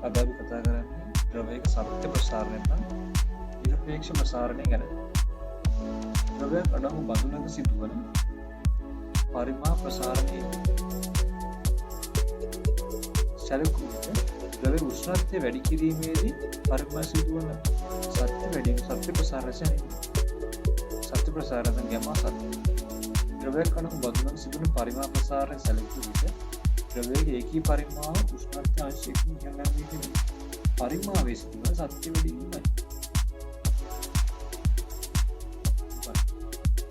අද අපි කතා කරන්නේ ද්‍රවයක සත්‍ය ප්‍රසාරණය නම් නිරපේක්ෂ ප්‍රසාරණය ගැන. ද්‍රවයක් අඩංගු බඳුනක සිදුවන පරිමා ප්‍රසාරණය සැලකුවට ද්‍රවයේ උෂ්ණත්වය වැඩි කිරීමේදී පරිමා සිදුවන සත්‍ය වැඩිම සත්‍ය ප්‍රසාරණය සත්‍ය ප්‍රසාරණ ගැමා සත්‍ය. ද්‍රවයක් අඩංගු බඳුනක සිදුවන පරිමා ප්‍රසාරණය සැලකුවට ද්‍රවයේ ඒකී පරිමාව උෂ්ණත්වය අංශයකින් ඉහළ නැංවීමේදී පරිමාවේ සිදුවන සත්‍ය වැඩිවීමයි.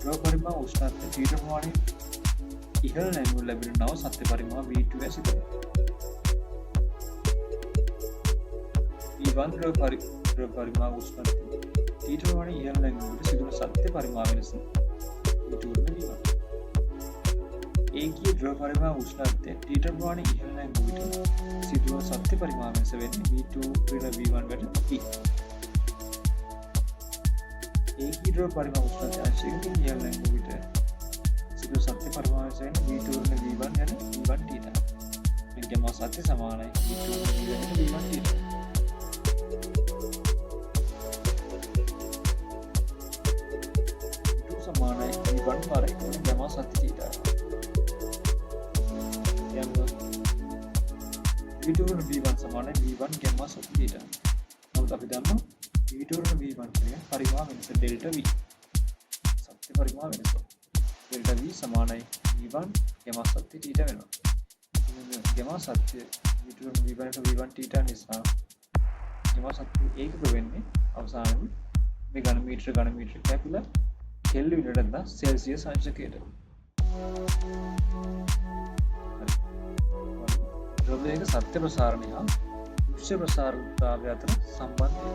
ද්‍රව පරිමාව උෂ්ණත්වය තීව්‍ර ප්‍රමාණයෙන් ඉහළ නැංවීම ලැබෙන නව සත්‍ය පරිමාව V2 සිදුවන. V1 ද්‍රව පරිමාව උෂ්ණත්වය තීව්‍ර ප්‍රමාණයෙන් ඉහළ නැංවීමට සිදුවන සත්‍ය පරිමාව වෙනස V2 V1. ඒකීය ද්‍රව පරිමාව උෂ්ණත්වය තීව්‍ර ප්‍රමාණයෙන් ඉහළ නැංවීමට සිදුවන සත්‍ය පරිමාව වෙනස වෙන්නේ V2 V1 වට P. ඒකීය ද්‍රව පරිමාව උෂ්ණත්වය අංශයකින් ඉහළ නැංවීමට සිදුවන සත්‍ය පරිමාව වෙනස වෙන්නේ V2 V1 යන V1 θ. මේ ගැමා සත්‍ය සමානයි V2 V1 V1 θ. V2 සමානයි V1 වර ගැමා සත්‍ය θ. V2 V1 සමානයි V1 ගැම්මා සත්‍ය θ. නමුත් අපි දන්නවා V2 V1 කියන්නේ පරිමාව වෙනස ඩෙල්ටා V. සත්‍ය පරිමාව වෙනස. ඩෙල්ටා V සමානයි V1 ගැම්මා සත්‍ය θ වෙනවා. ගැම්මා සත්‍ය V2 V1 V1 θ නිසා ගැම්මා සත්‍ය ඒකක වෙන්නේ අවසානයේ මේ ඝන මීටර කැපිලා කෙල්වින්ට නැත්නම් සෙල්සියස් අංශකයට. ද්‍රවයක සත්‍ය ප්‍රසාරණය හා දෘශ්‍ය ප්‍රසාරතාවය අතර සම්බන්ධය.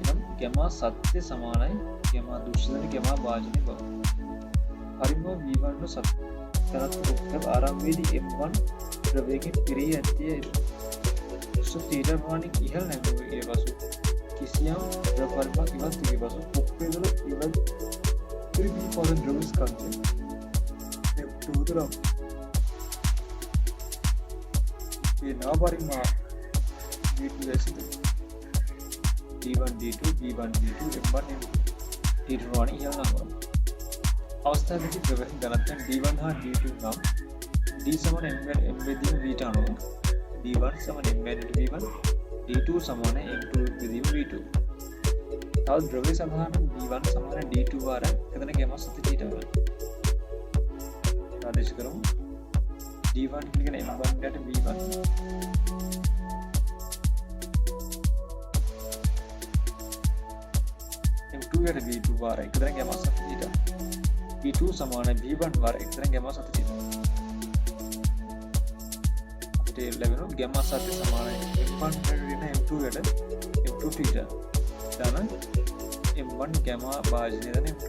එනම් ගැමා සත්‍ය සමානයි ගැමා දෘශ්‍යද ගැමා භාජනය බව. පරිමාව V1 નો සත්‍යතරත් උක්ත ආරම්භයේදී M1 ද්‍රවයකින් පිරී ඇත්තේ සුතීර ප්‍රමාණික ඉහළ නැංවීමේ පසු කිසියම් ද්‍රව පරිමාවක් ඉවත් වී පසු උක්තේවල ඉවත් පිරී පොළ ද්‍රව ස්කන්ධය M2 ये नव परिमाण V2 ऐसे D1 D2 B1 B2 M1 M2 D2 वाणी यह नाम अवस्था में ද්‍රවයන් घनत्व D1 हा D2 නම් D සමාන M වෙදීම V ට අනුව D1 සමාන M V1 D2 සමාන M2 වෙදීම V2. තව ද්‍රව්‍ය සමාන D1 සමාන D2 වාර එතන ගැමා සත්‍ය θ වෙනවා. ආදේශ කරමු D1 කියන M1 යට B1 M2 යට B2 වාර එකතර ගැමා සත්‍ය θ. B2 සමාන B1 වාර එකතර ගැමා සත්‍ය θ. අපිට ලැබෙනවා ගැමා සත්‍ය සමානයි M1 යට M2 යට M2 θ. දාන M1 ගැමා භාජනය දන M2.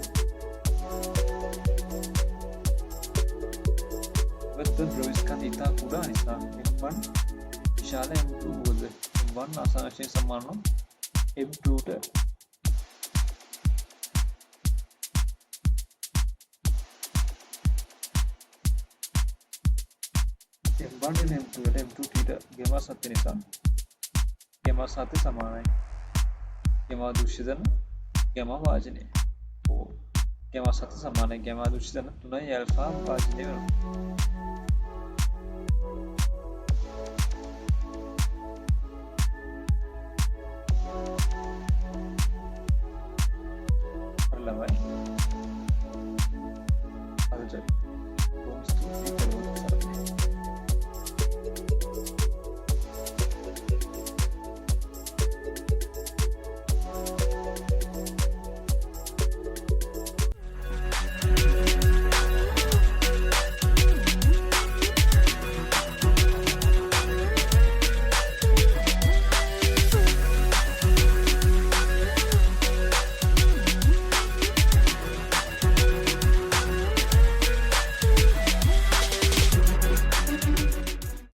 ද්‍රව ස්කන්ධ ඉතා කුඩා නිසා M1 විශාල M2 වුවද M1 අසංශයෙන් සමාන M2ට M1 M2ට M2 θ ගැමා සත්‍ය නිසා ගැමා සත්‍ය සමානයි ගැමා දෘශ්‍යදන ගැමා වාජනය. ගැමා සත්‍ය සමානයි ගැමා දෘශ්‍යදන 3යි ඇල්ෆා වාජනය වෙනවා. ළමයි